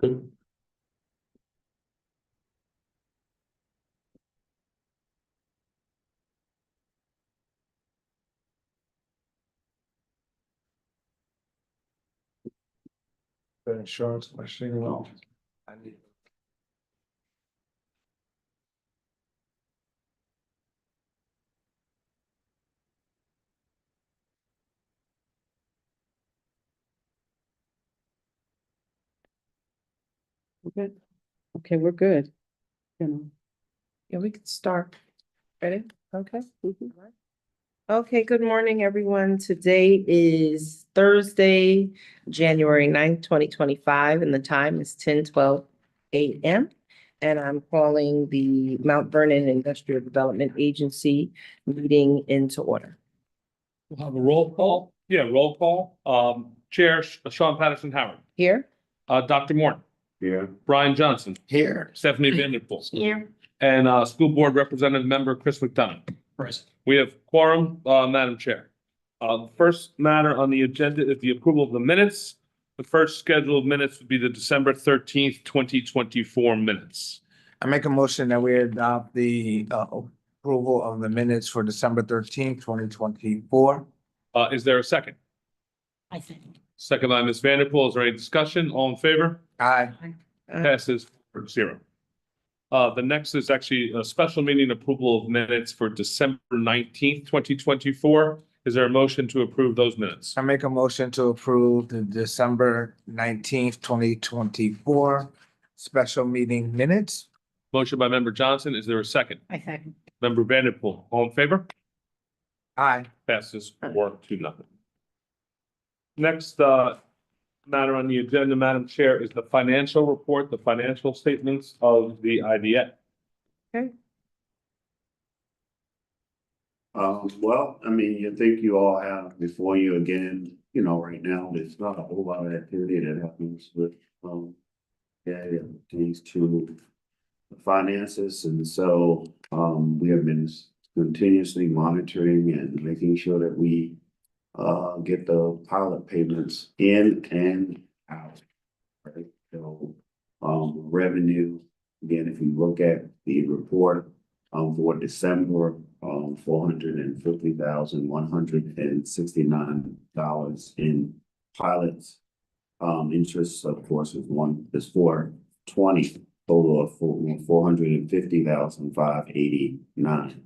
The insurance question, well, I need. Okay, okay, we're good. Yeah, we can start. Ready? Okay. Mhm. Okay, good morning, everyone. Today is Thursday, January 9th, 2025, and the time is 10:12 a.m. And I'm calling the Mount Vernon Industrial Development Agency meeting into order. We'll have a roll call. Yeah, roll call. Chair Sean Patterson Howard, Here? Dr. Morton, Yeah. Brian Johnson, Here. Stephanie Vanderpool, Here. and School Board Representative Member Chris McDonough. Present. We have quorum, Madam Chair. The first matter on the agenda is the approval of the minutes. The first scheduled minutes would be the December 13th, 2024 minutes. I make a motion that we adopt the approval of the minutes for December 13th, 2024. Is there a second? I think. Second by Ms. Vanderpool. Is there any discussion? All in favor? Aye. Passes 4-0. The next is actually a special meeting approval of minutes for December 19th, 2024. Is there a motion to approve those minutes? I make a motion to approve the December 19th, 2024 special meeting minutes. Motion by Member Johnson. Is there a second? I second. Member Vanderpool, all in favor? Aye. Passes 4-0. Next, matter on the agenda, Madam Chair, is the financial report, the financial statements of the IDA. Well, I mean, I think you all have before you again, right now, there's not a whole lot of activity that happens with, it pertains to the finances. And so, we have been continuously monitoring and making sure that we, get the pilot payments in and out. Right, so, revenue, again, if you look at the report, for December, $450,169 in pilots. Interest, of course, is 420, total of $450,589.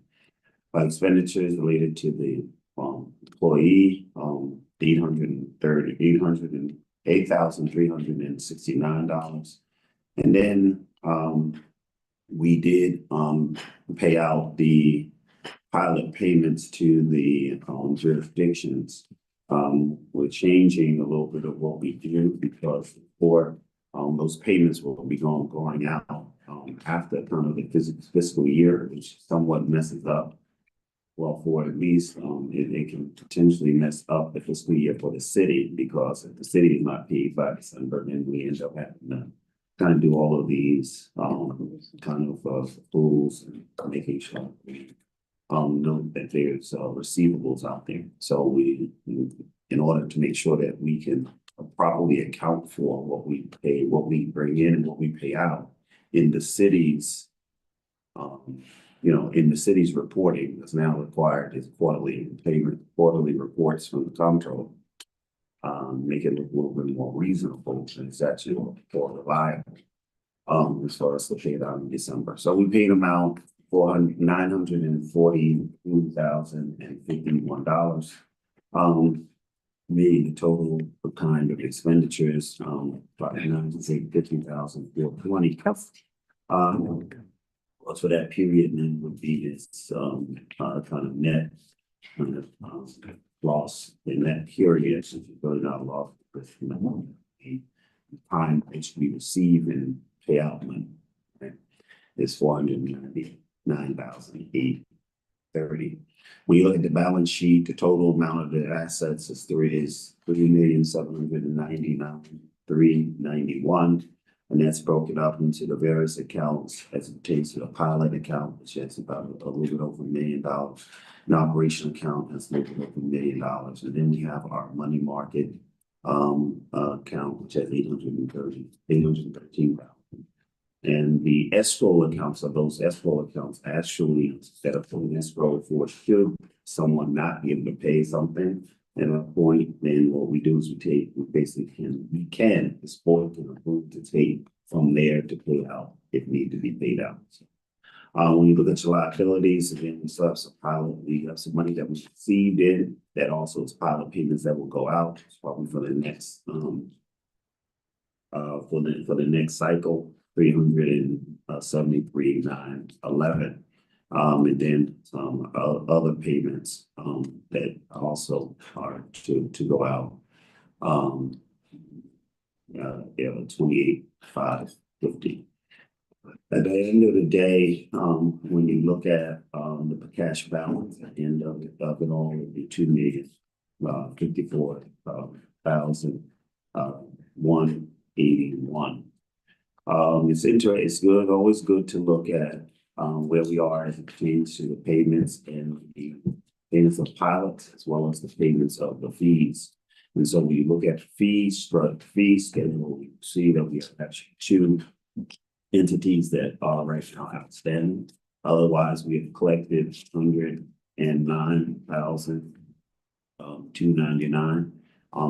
Expenditures related to the employee, $808,369. And then we did pay out the pilot payments to the jurisdictions. We're changing a little bit of what we do because for those payments will be going out after kind of the fiscal year, which somewhat messes up. Well, for at least it can potentially mess up the fiscal year for the city, because if the city is not paid by December, then we end up having to kind of do all of these kind of rules and making sure we know that there's receivables out there. So we, in order to make sure that we can properly account for what we pay, what we bring in and what we pay out in the city's, in the city's reporting that's now required is quarterly reports from the comptroller. Make it look a little bit more reasonable and it's actually more reliable. As far as the pay out in December. So we paid them out for $942,051. Made the total kind of expenditures, $50,420. For that period, then would be its kind of net kind of loss in that period, since it's really not a loss with the time which we receive and pay out money. Right? Is $499,830. When you look at the balance sheet, the total amount of the assets is $3,799,391. And that's broken up into the various accounts as it pertains to the pilot account, which has about a little bit over $1 million. An operational account that's a little bit over $1 million. And then we have our money market account, which has 813,000. And the escrow accounts are those escrow accounts actually set up for escrow for should someone not be able to pay something at a point, then what we do is we can, this board can approve to take from there to pay out if need to be paid out. When you look at your liabilities, again, we still have some pilot, we have some money that we received in, that also is pilot payments that will go out, probably for the next, for the next cycle, 373,911. And then some other payments, that also are to go out. 28,550. At the end of the day, when you look at the cash balance at the end of it all, it'd be 2,054,181. It's good, always good to look at where we are as it pertains to the payments and the payments of pilots as well as the payments of the fees. And so when you look at fee schedule, you see that we have actually two entities that are right now outstanding. Otherwise, we have collected $109,299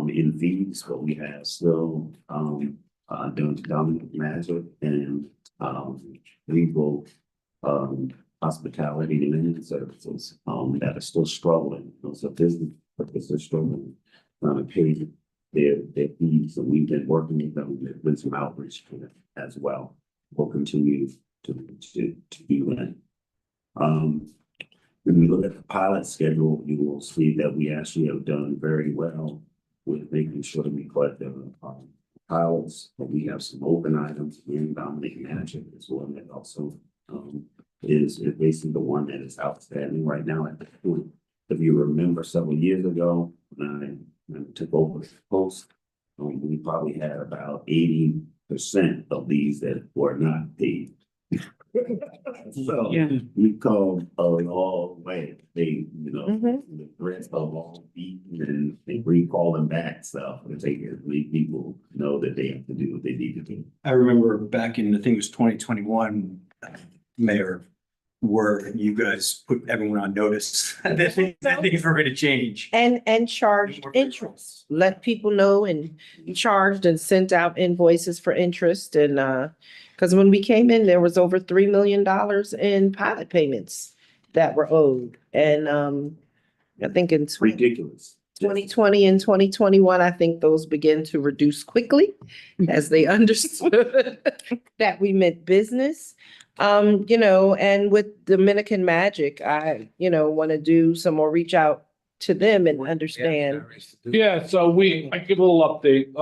in fees, but we have still doing Dominic Magic and legal hospitality and lending services that are still struggling. So business purposes are struggling trying to pay their fees. So we've been working with them with some outreach for them as well. We'll continue to do that. When we look at the pilot schedule, you will see that we actually have done very well with making sure that we collect the pilots, but we have some open items in Dominic Magic as well. That also is basically the one that is outstanding right now at the point. If you remember several years ago, when I took over the post, we probably had about 80% of these that were not paid. So Yeah. we've come a long way. They, Mhm. the threats of all beaten and they recalling back stuff and make people know that they have to do what they need to do. I remember back in, I think it was 2021, Mayor, where you guys put everyone on notice that things were going to change. And charge interest, let people know and charged and sent out invoices for interest and, because when we came in, there was over $3 million in pilot payments that were owed. And, I think in It's ridiculous. 2020 and 2021, I think those began to reduce quickly as they understood that we meant business. And with Dominican Magic, I, want to do some more reach out to them and understand. Yeah, so I give a little update.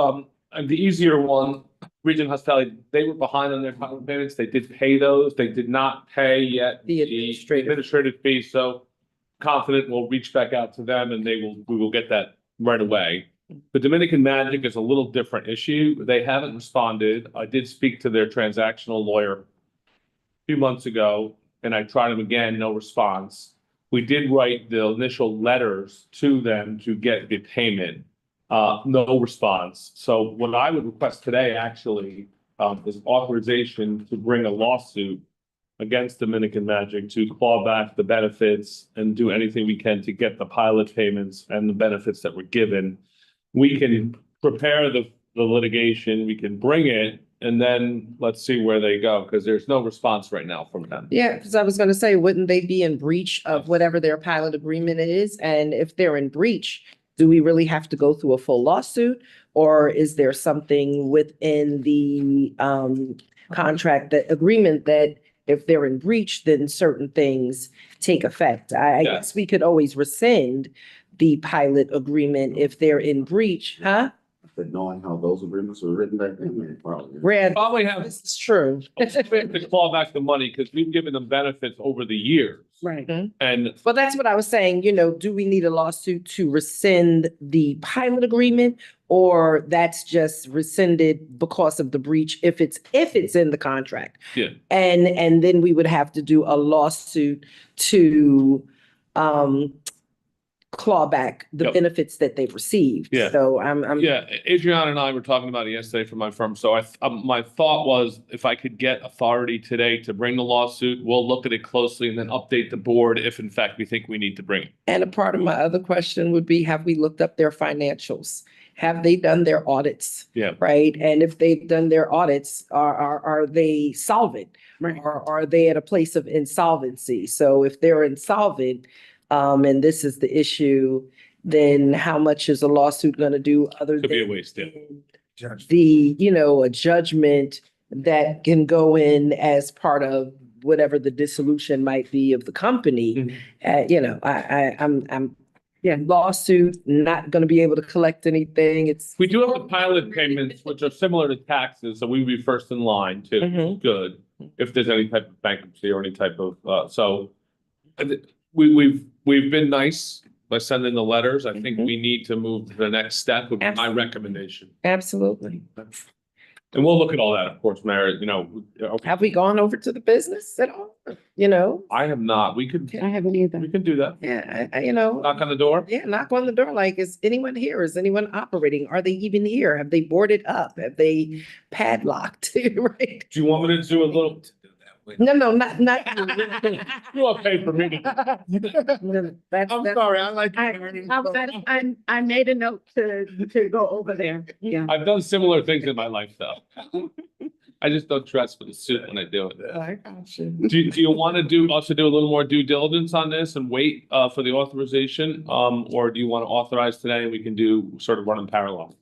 And the easier one, Region Hospitality, they were behind on their pilot payments. They did pay those. They did not pay yet The administrative. administrative fee. So confident we'll reach back out to them and we will get that right away. The Dominican Magic is a little different issue. They haven't responded. I did speak to their transactional lawyer a few months ago, and I tried them again, no response. We did write the initial letters to them to get the payment, no response. So what I would request today actually is authorization to bring a lawsuit against Dominican Magic to claw back the benefits and do anything we can to get the pilot payments and the benefits that were given. We can prepare the litigation, we can bring it, and then let's see where they go, because there's no response right now from them. Yeah, because I was going to say, wouldn't they be in breach of whatever their pilot agreement is? And if they're in breach, do we really have to go through a full lawsuit? Or is there something within the contract, that agreement that if they're in breach, then certain things take effect? I Yeah. guess we could always rescind the pilot agreement if they're in breach, huh? But knowing how those agreements were written back then, man, probably. Brad, Probably have this is true. to claw back the money because we've given them benefits over the years. Right. And Well, that's what I was saying, do we need a lawsuit to rescind the pilot agreement? Or that's just rescinded because of the breach if it's in the contract? Yeah. And then we would have to do a lawsuit to claw back the Yep. benefits that they've received. Yeah. So I'm. Yeah, Adriana and I were talking about it yesterday from my firm, so my thought was if I could get authority today to bring the lawsuit, we'll look at it closely and then update the board if in fact we think we need to bring it. And a part of my other question would be, have we looked up their financials? Have they done their audits? Yeah. Right? And if they've done their audits, are they solvent? Right. Or are they at a place of insolvency? So if they're insolvent, and this is the issue, then how much is a lawsuit gonna do other Could be a than waste, yeah. Judge. the, a judgment that can go in as part of whatever the dissolution might be of the company? Mhm. I'm Yeah. lawsuit, not gonna be able to collect anything. It's. We do have the pilot payments, which are similar to taxes, so we'd be first in line too. Mhm. Good. If there's any type of bankruptcy or any type of, we've been nice by sending the letters. I think Mhm. we need to move to the next step would be my Absolutely. recommendation. Absolutely. And we'll look at all that, of course, Mayor, okay. Have we gone over to the business at all? I have not. We could I haven't either. do that. Yeah, Knock on the door. yeah, knock on the door. Like, is anyone here? Is anyone operating? Are they even here? Have they boarded up? Have they padlocked? Right? Do you want me to do a little? No, not. You want to pay for me to? I'm sorry, I like. I made a note to go over there. Yeah. I've done similar things in my life, though. I just don't dress for the suit when I do it. I got you. Do you want to also do a little more due diligence on this and wait for the authorization? Or do you want to authorize today and we can do sort of run in parallel?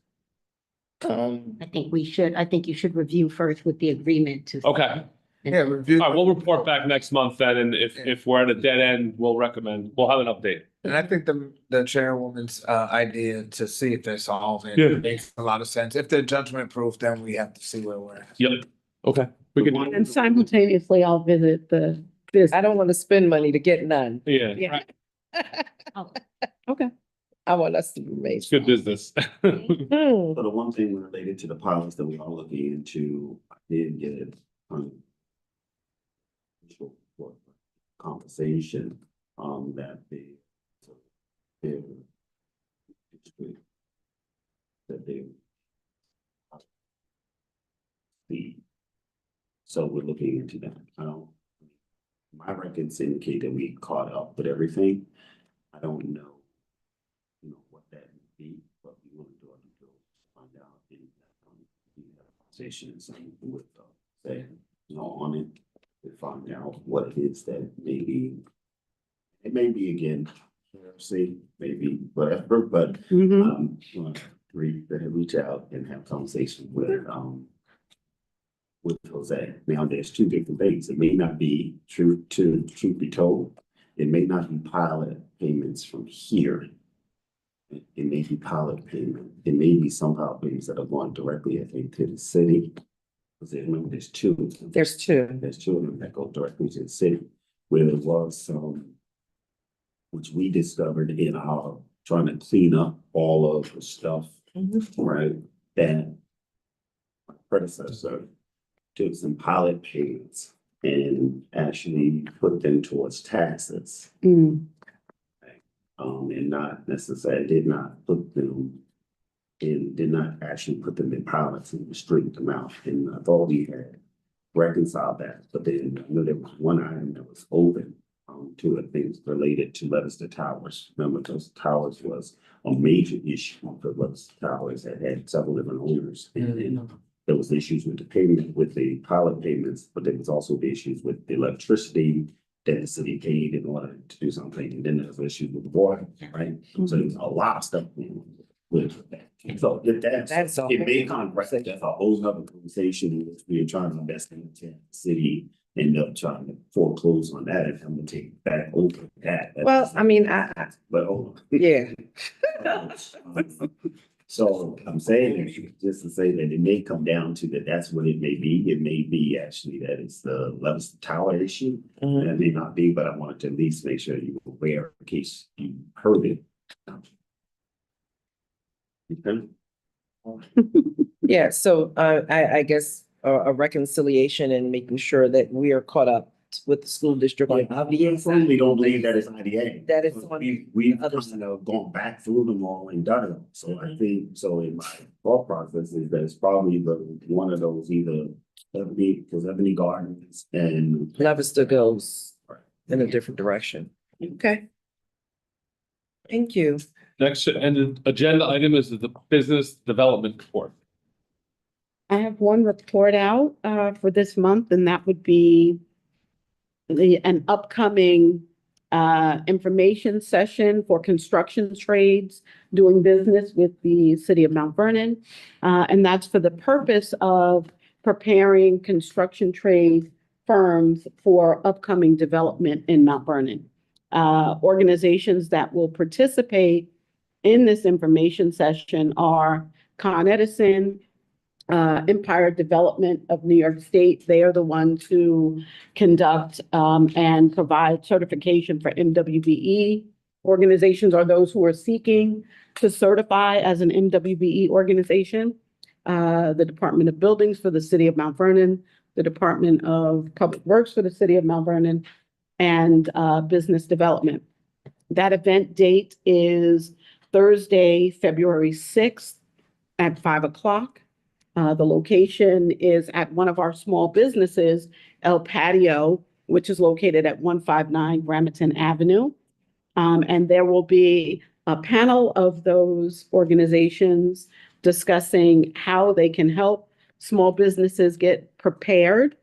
I think you should review first with the agreement to. Okay, Yeah, review. all right, we'll report back next month then, and if we're at a dead end, we'll have an update. And I think the chairwoman's idea to see if they're solvent Yeah. makes a lot of sense. If they're judgment proof, then we have to see where we're at. Yep, okay, we can, And simultaneously, I'll visit the business. I don't want to spend money to get none. yeah, Yeah. Okay. I want us to be made. it's good business. Hmm. So the one thing related to the pilots that we are looking into, I did get for compensation, that they that they so we're looking into that. My records indicate that we caught up with everything. I don't know, what that would be, but we want to do it until find out in conversations with, say, on it, to find out what it is that maybe, it may be again, see, maybe whatever, but reach out and have conversation with Jose. Now, there's two different things. It may not be truth be told. It may not be pilot payments from here. It may be pilot payment. It may be some pilot payments that are going directly, I think, to the city. Because remember, there's two. There's two. There's two of them that go directly to the city, where there was some, which we discovered in our trying to clean up all of the stuff, right? That my predecessor took some pilot payments and actually put them towards taxes. Mm. And not necessarily, did not put them in, did not actually put them in pilots and restrict them out. And I thought we had reconciled that, but then I know there was one item that was open to it, things related to Levister Towers. Remember, those towers was a major issue for Levister Towers that had several different owners. And then there was issues with the payment, with the pilot payments, but there was also the issues with the electricity that the city paid in order to do something. And then there was issues with the water, right? So there was a lot of stuff with that. So if That's a it may whole kind of, that's a whole other conversation in which we're trying to invest in the city, end up trying to foreclose on that and I'm gonna take back over that. Well, I mean, But hold on. yeah. So I'm saying, that just to say that it may come down to that, that's what it may be. It may be actually that it's the Levister Tower issue. Mhm. That may not be, but I wanted to at least make sure you were aware in case you heard it. Okay. Yeah, so I guess a reconciliation and making sure that we are caught up mapped with the school district on I firmly don't believe that it's IDA. That it's on We've the other kind of gone back through them all and done them. So I think, so in my thought process is that it's probably one of those either Ebony Gardens and. Levister goes in a different direction. Okay. Thank you. Next, and the agenda item is the business development report. I have one report out for this month, and that would be an upcoming information session for construction trades doing business with the city of Mount Vernon. And that's for the purpose of preparing construction trade firms for upcoming development in Mount Vernon. Organizations that will participate in this information session are Con Edison, Empire Development of New York State. They are the ones who conduct and provide certification for MWBE. Organizations are those who are seeking to certify as an MWBE organization. The Department of Buildings for the City of Mount Vernon, the Department of Public Works for the City of Mount Vernon, and Business Development. That event date is Thursday, February 6th at 5 o'clock. The location is at one of our small businesses, El Patio, which is located at 159 Ramerton Avenue. And there will be a panel of those organizations discussing how they can help small businesses get prepared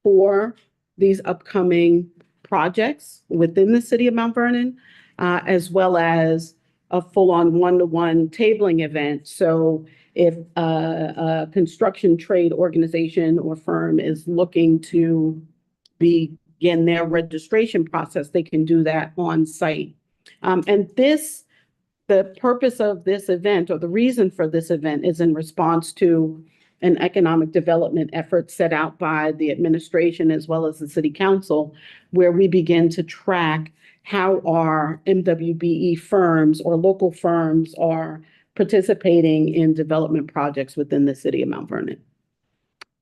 for these upcoming projects within the city of Mount Vernon, as well as a full-on one-to-one tabling event. So if a construction trade organization or firm is looking to begin their registration process, they can do that on site. The purpose of this event, or the reason for this event, is in response to an economic development effort set out by the administration as well as the city council, where we begin to track how our MWBE firms or local firms are participating in development projects within the city of Mount Vernon.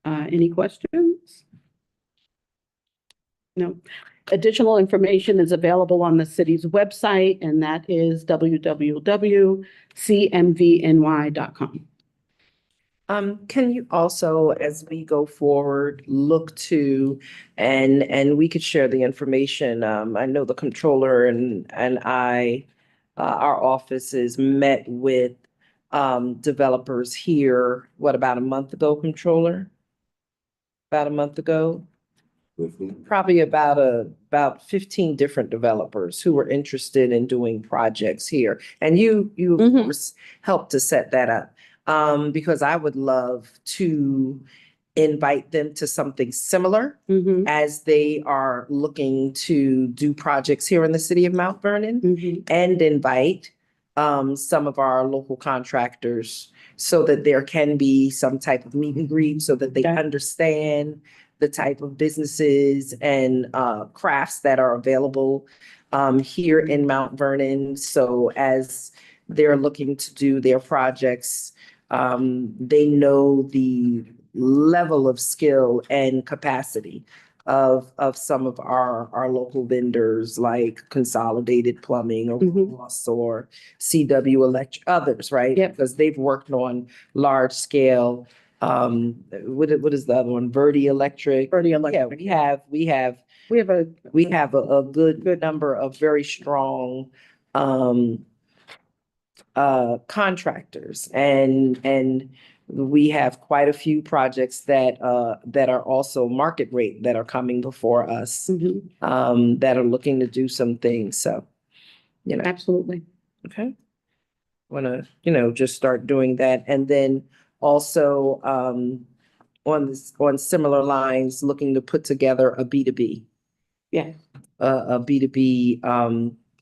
Any questions? No. Additional information is available on the city's website, and that is www.cmvny.com. Can you also, as we go forward, look to, and we could share the information. I know the controller and I, our offices met with developers here, what, about a month ago, controller? About a month ago? Probably about 15 different developers who were interested in doing projects here. And you of course helped to set that up. Because I would love to invite them to something similar as they are looking to do projects here in the city of Mount Vernon, and invite some of our local contractors so that there can be some type of meet and greet so that they understand the type of businesses and crafts that are available here in Mount Vernon. So as they're looking to do their projects, they know the level of skill and capacity of some of our local vendors like Consolidated Plumbing or Ross or CW Electric, others, right? Yep. Because they've worked on large scale, what is the other one? Verdi Electric. Verdi Electric. Yeah, we have a good number of very strong contractors, and we have quite a few projects that are also market rate that are coming before us, that are looking to do some things. So, Absolutely. okay. Want to, just start doing that. And then also, on similar lines, looking to put together a B2B. Yeah. A B2B,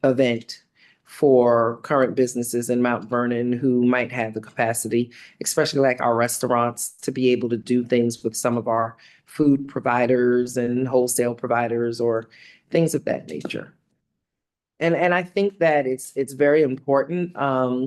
event for current businesses in Mount Vernon who might have the capacity, especially like our restaurants, to be able to do things with some of our food providers and wholesale providers or things of that nature. And I think that it's very important. Our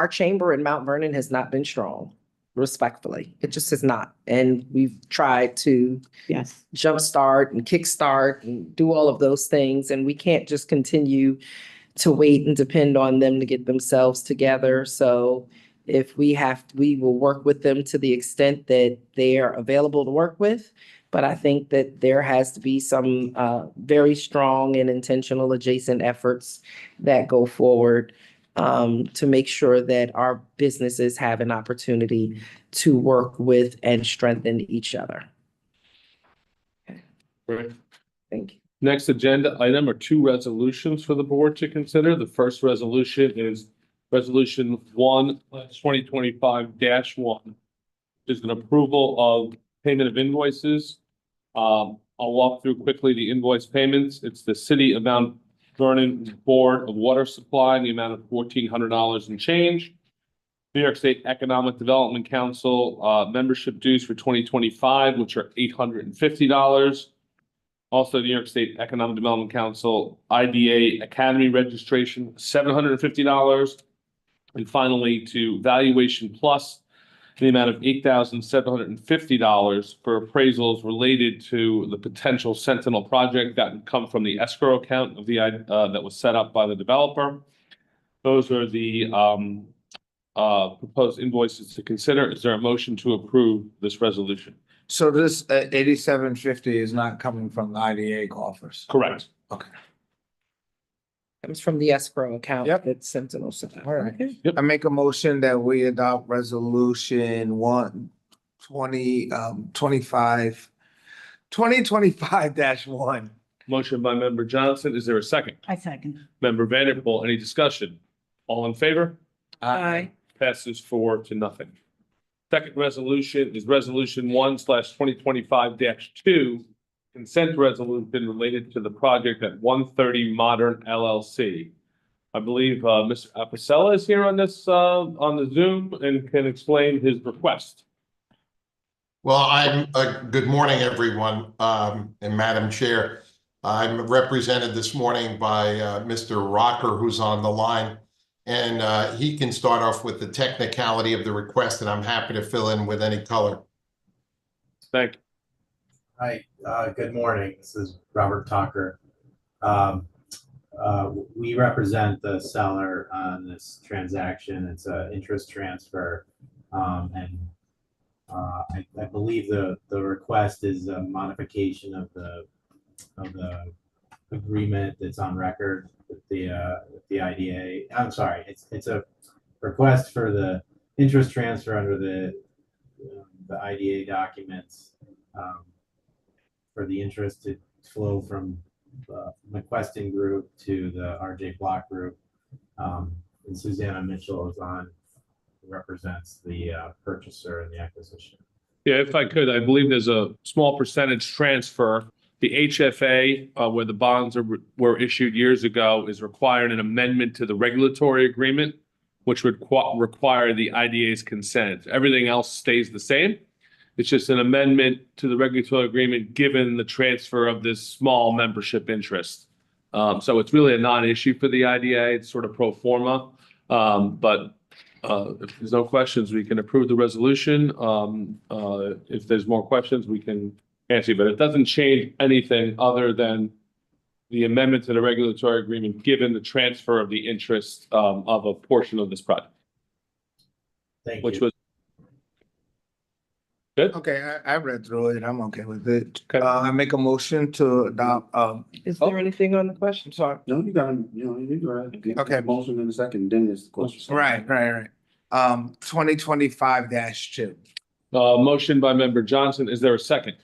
chamber in Mount Vernon has not been strong. respectfully. It just is not. And we've tried to Yes. jumpstart and kickstart and do all of those things. And we can't just continue to wait and depend on them to get themselves together. So if we have, we will work with them to the extent that they are available to work with. But I think that there has to be some very strong and intentional adjacent efforts that go forward to make sure that our businesses have an opportunity to work with and strengthen each other. Right. Thank you. Next agenda item are two resolutions for the board to consider. The first resolution is Resolution 1/2025-1. Is an approval of payment of invoices. I'll walk through quickly the invoice payments. It's the City of Mount Vernon Board of Water Supply in the amount of $1,400 and change. New York State Economic Development Council membership dues for 2025, which are $850. Also, New York State Economic Development Council IDA Academy registration, $750. And finally, to Valuation Plus, in the amount of $8,750 for appraisals related to the potential Sentinel project that would come from the escrow account of the that was set up by the developer. Those are the proposed invoices to consider. Is there a motion to approve this resolution? So this 8750 is not coming from the IDA coffers? Correct. Okay. Comes from the escrow account Yep. that Sentinel set up. All right. Okay. I make a motion that we adopt resolution 2025-1. Motion by member Johnson. Is there a second? I second. Member Vanderpool, any discussion? All in favor? Aye. Passes 4-0. Second resolution is Resolution 1/2025-2. Consent resolution related to the project at 130 Modern LLC. I believe Mr. Apicella is here on this on the Zoom and can explain his request. Well, good morning, everyone, and Madam Chair. I'm represented this morning by Mr. Rocker, who's on the line, and he can start off with the technicality of the request, and I'm happy to fill in with any color. Thank you. Hi, good morning. This is Robert Talker. We represent the seller on this transaction. It's an interest transfer. I believe the request is a modification of the agreement that's on record with the IDA. I'm sorry, it's a request for the interest transfer under the IDA documents. For the interest to flow from McQuestion Group to the RJ Block Group. And Susanna Mitchell is on, represents the purchaser and the acquisition. Yeah, if I could, I believe there's a small percentage transfer. The HFA, where the bonds were issued years ago, is requiring an amendment to the regulatory agreement, which would require the IDA's consent. Everything else stays the same. It's just an amendment to the regulatory agreement, given the transfer of this small membership interest. So it's really a non-issue for the IDA. It's sort of pro forma. But if there's no questions, we can approve the resolution. If there's more questions, we can answer, but it doesn't change anything other than the amendment to the regulatory agreement, given the transfer of the interest of a portion of this project. Thank Which you. was good. Okay, I read through it. I'm okay with it. Okay. I make a motion to adopt, Is there anything on the question? I'm sorry. No, you got, you got. Okay. Motion in a second, then it's the question. Right. 2025-2. Motion by member Johnson. Is there a second?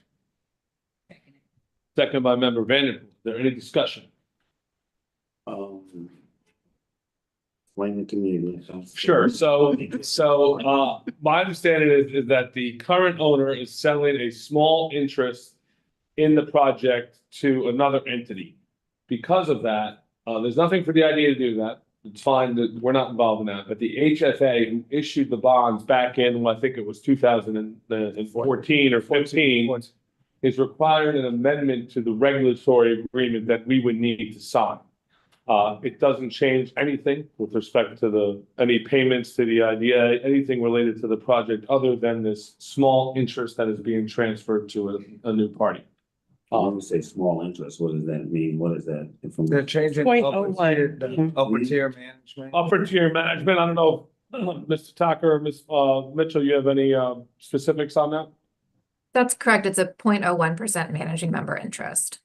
Second by member Vanderpool. Is there any discussion? Explain it to me. Sure. So my understanding is that the current owner is selling a small interest in the project to another entity. Because of that, there's nothing for the IDA to do that. It's fine that we're not involved in that, but the HFA who issued the bonds back in, I think it was 2014 or 15, is requiring an amendment to the regulatory agreement that we would need to sign. It doesn't change anything with respect to any payments to the IDA, anything related to the project other than this small interest that is being transferred to a new party. When you say small interest, what does that mean? What is that? They're changing upper 0.01. tier, the upper tier management. Upper tier management, I don't know, Mr. Tucker or Ms. Mitchell, you have any specifics on that? That's correct. It's a 0.01% managing member interest.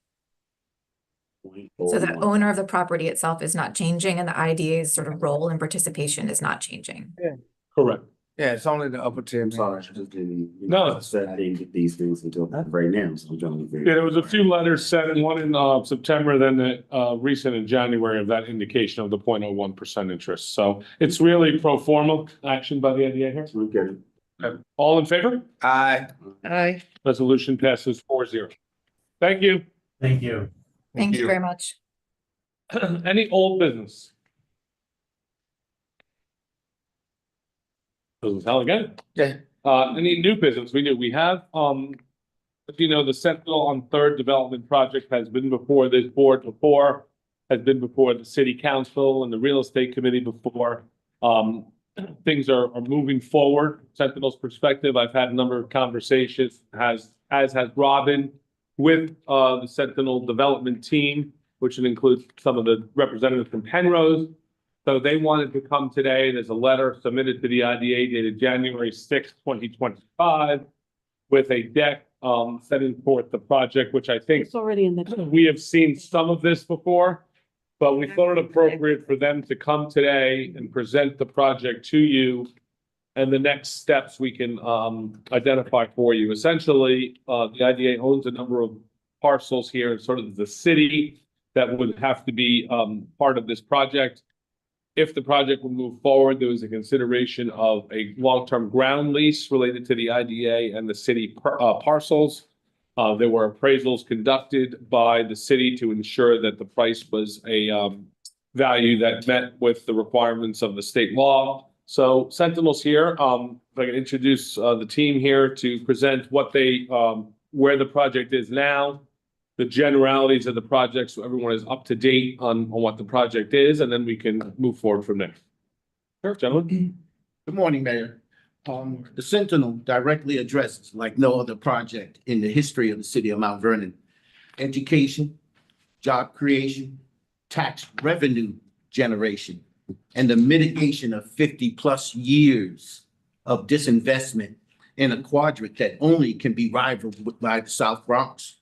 So the owner of the property itself is not changing and the IDA's sort of role and participation is not changing. Correct. Yeah, it's only the upper tier. I'm sorry, I management. just didn't. No. I said I didn't get these things until right now, so I'm trying to figure. Yeah, there was a few letters sent, one in September, then the recent in January of that indication of the 0.01% interest. So it's really pro forma action by the IDA here. Okay. All in favor? Aye. Aye. Resolution passes 4-0. Thank you. Thank you. Thank you very much. Any old business? Doesn't sound again. Yeah. Any new business? We have, as you know, the Sentinel on Third Development Project has been before this board before, has been before the city council and the real estate committee before. Things are moving forward. Sentinel's perspective, I've had a number of conversations, as has Robin, with the Sentinel development team, which includes some of the representatives from Penrose. So they wanted to come today. There's a letter submitted to the IDA dated January 6, 2025, with a deck setting forth the project, which I think It's already in the. we have seen some of this before, but we thought it appropriate for them to come today and present the project to you. And the next steps we can identify for you. Essentially, the IDA owns a number of parcels here in sort of the city that would have to be part of this project. If the project would move forward, there was a consideration of a long-term ground lease related to the IDA and the city parcels. There were appraisals conducted by the city to ensure that the price was a value that met with the requirements of the state law. So Sentinel's here. If I can introduce the team here to present what they, where the project is now, the generalities of the project, so everyone is up to date on what the project is, and then we can move forward from there. Sure, gentlemen. Good morning, Mayor. The Sentinel directly addresses, like no other project in the history of the city of Mount Vernon, education, job creation, tax revenue generation, and the mitigation of 50+ years of disinvestment in a quadrant that only can be rivaled by the South Bronx.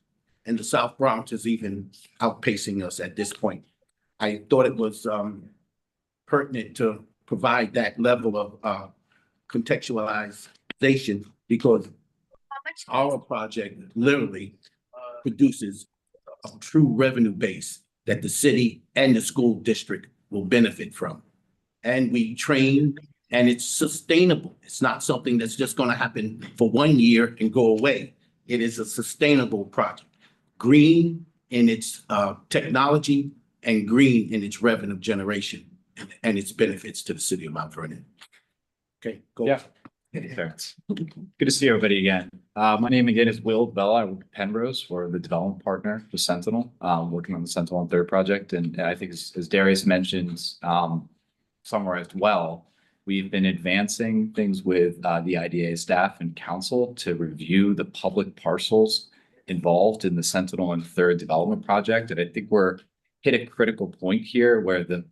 And the South Bronx is even outpacing us at this point. I thought it was pertinent to provide that level of contextualization because our project literally produces a true revenue base that the city and the school district will benefit from. And we train, and it's sustainable. It's not something that's just going to happen for 1 year and go away. It is a sustainable project. Green in its technology and green in its revenue generation and its benefits to the city of Mount Vernon. Okay, go. Yeah. Good to see everybody again. My name again is Will Bella. I work at Penrose for the development partner for Sentinel, working on the Sentinel on Third project. And I think as Darius mentioned, summarized well, we've been advancing things with the IDA staff and council to review the public parcels involved in the Sentinel and Third development project. And I think we're hit a critical point here where the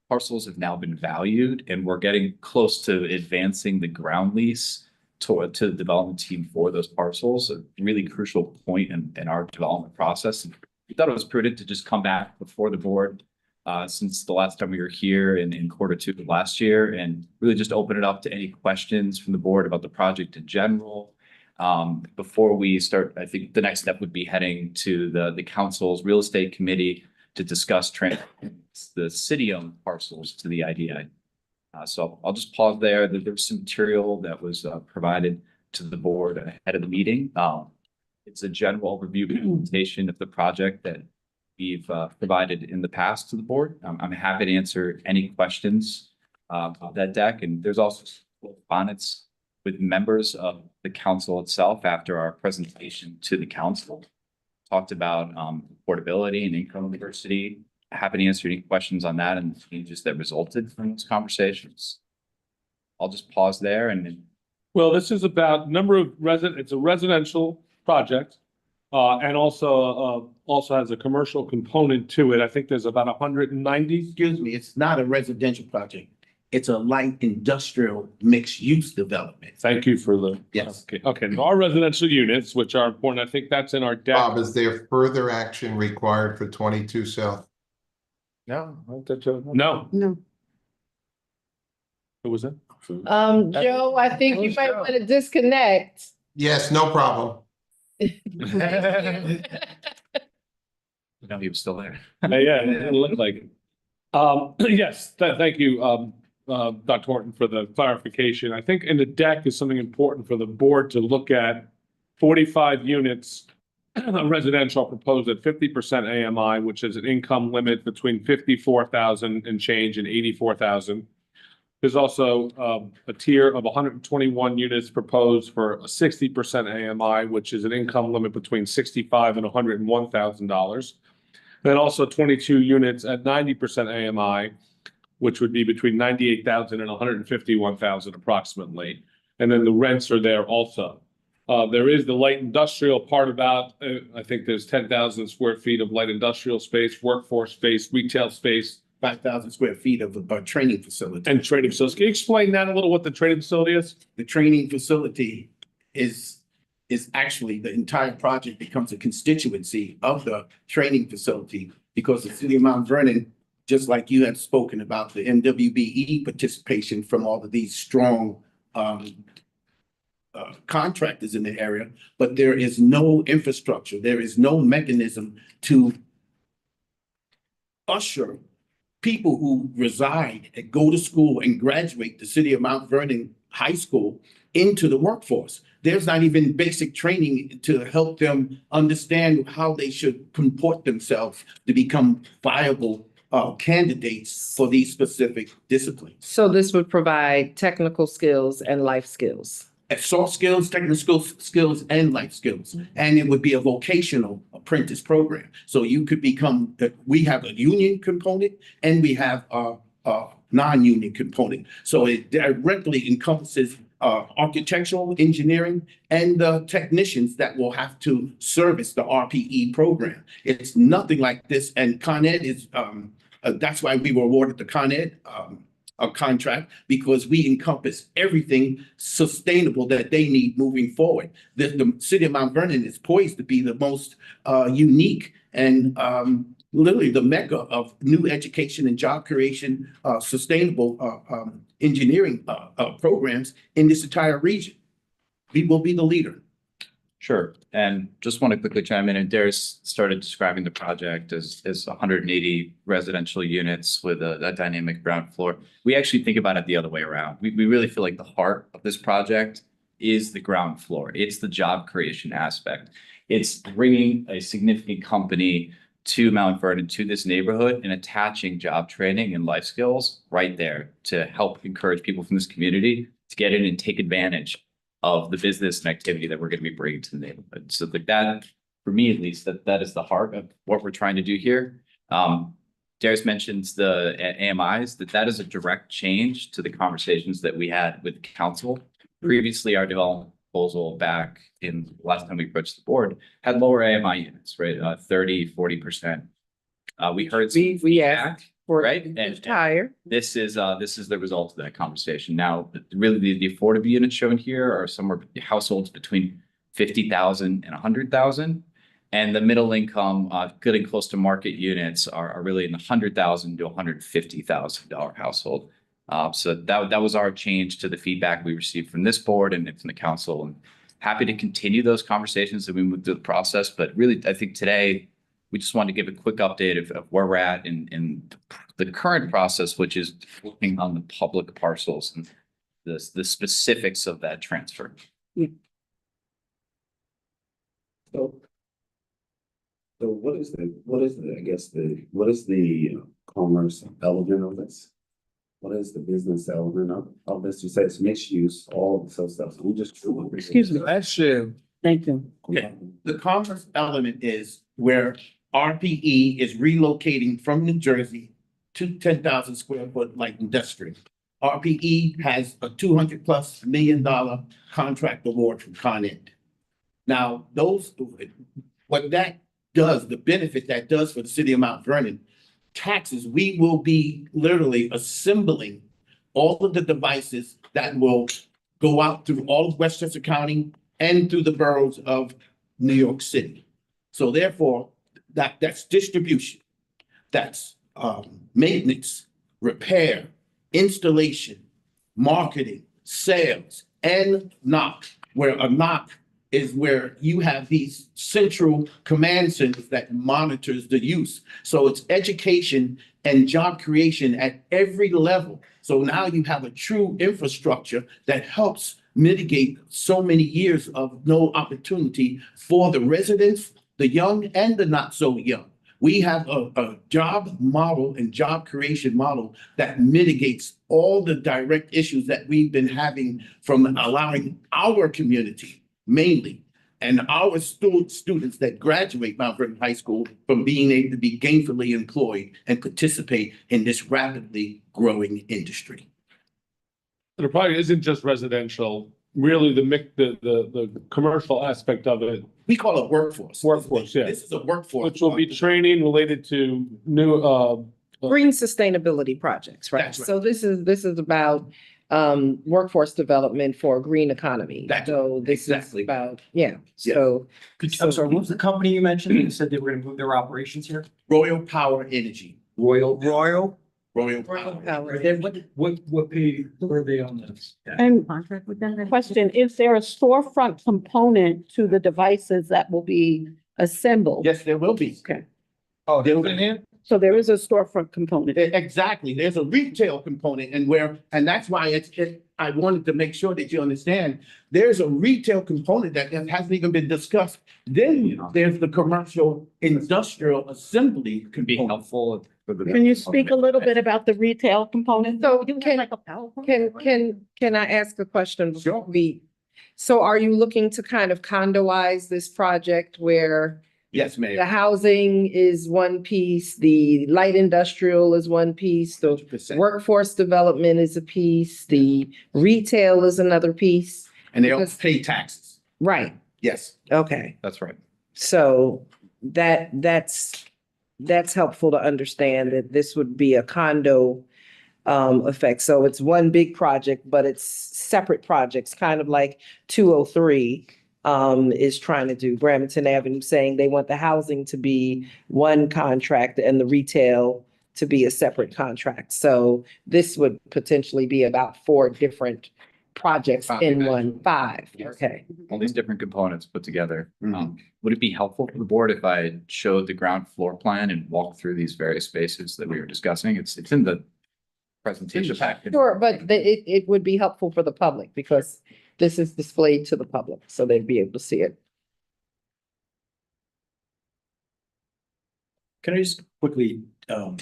parcels have now been valued and we're getting close to advancing the ground lease to the development team for those parcels, a really crucial point in our development process. We thought it was prudent to just come back before the board since the last time we were here in Q2 of last year and really just open it up to any questions from the board about the project in general. Before we start, I think the next step would be heading to the council's real estate committee to discuss the city-owned parcels to the IDA. So I'll just pause there. There's some material that was provided to the board ahead of the meeting. It's a general overview presentation of the project that we've provided in the past to the board. I'm happy to answer any questions about that deck. And there's also correspondence with members of the council itself after our presentation to the council. Talked about affordability and income diversity, happy to answer any questions on that and the changes that resulted from those conversations. I'll just pause there and Well, this is about number of it's a residential project. And also has a commercial component to it. I think there's about 190. Excuse me, it's not a residential project. It's a light industrial mixed-use development. Thank you for the. Yes. Okay, there are residential units, which are important. I think that's in our deck. Bob, is there further action required for 22 South? No. No, No. who was that? Joe, I think you might want to disconnect. Yes, no problem. know he was still there. Yeah, it looked like it. Yes, thank you, Dr. Horton, for the clarification. I think in the deck is something important for the board to look at. 45 units residential proposed at 50% AMI, which is an income limit between 54,000 and change and 84,000. There's also a tier of 121 units proposed for a 60% AMI, which is an income limit between $65,000 and $101,000. Then also 22 units at 90% AMI, which would be between 98,000 and 151,000 approximately. And then the rents are there also. There is the light industrial part about, I think there's 10,000 square feet of light industrial space, workforce space, retail space. 5,000 square feet of a training facility. And training facilities. Can you explain that a little, what the training facility is? The training facility is actually, the entire project becomes a constituency of the training facility because the city of Mount Vernon, just like you had spoken about the MWBE participation from all of these strong contractors in the area, but there is no infrastructure. There is no mechanism to usher people who reside and go to school and graduate the city of Mount Vernon High School into the workforce. There's not even basic training to help them understand how they should comport themselves to become viable candidates for these specific disciplines. So this would provide technical skills and life skills. Soft skills, technical skills, and life skills. And it would be a vocational apprentice program. So you could become, we have a union component and we have a non-union component. So it directly encompasses architectural engineering and the technicians that will have to service the RPE program. It's nothing like this. And Con Ed is, that's why we were awarded the Con Ed a contract, because we encompass everything sustainable that they need moving forward. The city of Mount Vernon is poised to be the most unique and literally the mecca of new education and job creation, sustainable engineering programs in this entire region. We will be the leader. Sure. And just want to quickly chime in, and Darius started describing the project as 180 residential units with a dynamic ground floor. We actually think about it the other way around. We really feel like the heart of this project is the ground floor. It's the job creation aspect. It's bringing a significant company to Mount Vernon, to this neighborhood, and attaching job training and life skills right there to help encourage people from this community to get in and take advantage of the business and activity that we're going to be bringing to the neighborhood. So like that, for me at least, that is the heart of what we're trying to do here. Darius mentions the AMIs, that is a direct change to the conversations that we had with council. Previously, our development proposal back in last time we approached the board had lower AMI units, right? 30-40%. We heard We asked for right? and higher. This is the result of that conversation. Now, really, the affordable units shown here are somewhere households between 50,000 and 100,000. And the middle income, good and close to market units are really in the $100,000 to $150,000 household. So that was our change to the feedback we received from this board and from the council. And happy to continue those conversations as we move through the process. But really, I think today, we just wanted to give a quick update of where we're at in the current process, which is working on the public parcels and the specifics of that transfer. So what is the commerce element of this? What is the business element of this? You say it's mixed use, all of the stuff. We just. Excuse me. That's true. Thank you. Okay. The commerce element is where RPE is relocating from New Jersey to 10,000 square foot light industrial. RPE has a $200+ million contract award from Con Ed. Now, what that does, the benefit that does for the city of Mount Vernon, taxes, we will be literally assembling all of the devices that will go out through all of Westchester County and through the boroughs of New York City. So therefore, that's distribution, that's maintenance, repair, installation, marketing, sales, and knock, where a knock is where you have these central command centers that monitors the use. So it's education and job creation at every level. So now you have a true infrastructure that helps mitigate so many years of no opportunity for the residents, the young and the not so young. We have a job model and job creation model that mitigates all the direct issues that we've been having from allowing our community mainly and our students that graduate Mount Vernon High School from being able to be gainfully employed and participate in this rapidly growing industry. The project isn't just residential, really the commercial aspect of it, We call it workforce. Workforce, yeah. This is a workforce. which will be training related to new, Green sustainability projects, right? That's right. So this is about workforce development for a green economy. That's So this is exactly. about, so. I'm sorry, what was the company you mentioned? You said they were gonna move their operations here? Royal Power Energy. Royal. Royal Royal Power. Power. Then what page were they on this? And question, is there a storefront component to the devices that will be assembled? Yes, there will be. Okay, Oh, There that's will in be. here? so there is a storefront component. Exactly. There's a retail component and that's why I wanted to make sure that you understand, there's a retail component that hasn't even been discussed. Then there's the commercial industrial assembly Could be component. helpful. for the- Can you speak a little bit about the retail component? So can I ask a question before so are you looking to kind of condoize this project where Yes, the Mayor. housing is one piece, the light industrial is one piece, the 100%. workforce development is a piece, the retail is another piece? And they all because- pay taxes. Right, Yes. okay. That's right. So that's helpful to understand that this would be a condo effect. So it's one big project, but it's separate projects, kind of like 203 is trying to do, Brampton Avenue, saying they want the housing to be one contract and the retail to be a separate contract. So this would potentially be about 4 different projects in one, 5, okay. All these different components put together. Mhm. Would it be helpful for the board if I showed the ground floor plan and walked through these various spaces that we were discussing? It's in the presentation package. Sure, but it would be helpful for the public because this is displayed to the public, so they'd be able to see it. Can I just quickly, so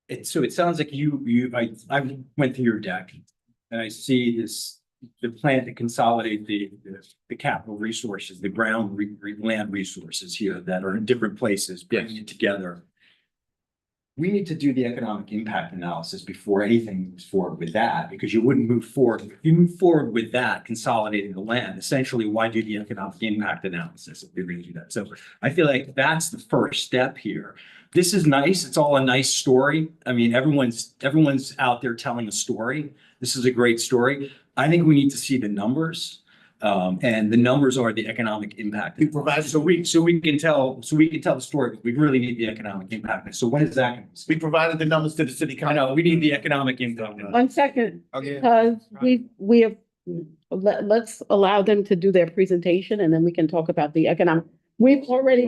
it sounds like I went through your deck and I see the plan to consolidate the capital resources, the land resources here that are in different places, bringing it together. We need to do the economic impact analysis before anything moves forward with that, because you wouldn't move forward. If you move forward with that, consolidating the land, essentially, why do the economic impact analysis if you're going to do that? So I feel like that's the first step here. This is nice. It's all a nice story. I mean, everyone's out there telling a story. This is a great story. I think we need to see the numbers. And the numbers are the economic impact. We provide, So we can tell the story, but we really need the economic impact. So when is that going to? we provided the numbers to the city I council. know, we need the economic impact. 1 second, Okay. because we have, let's allow them to do their presentation and then we can talk about the economic. We've already,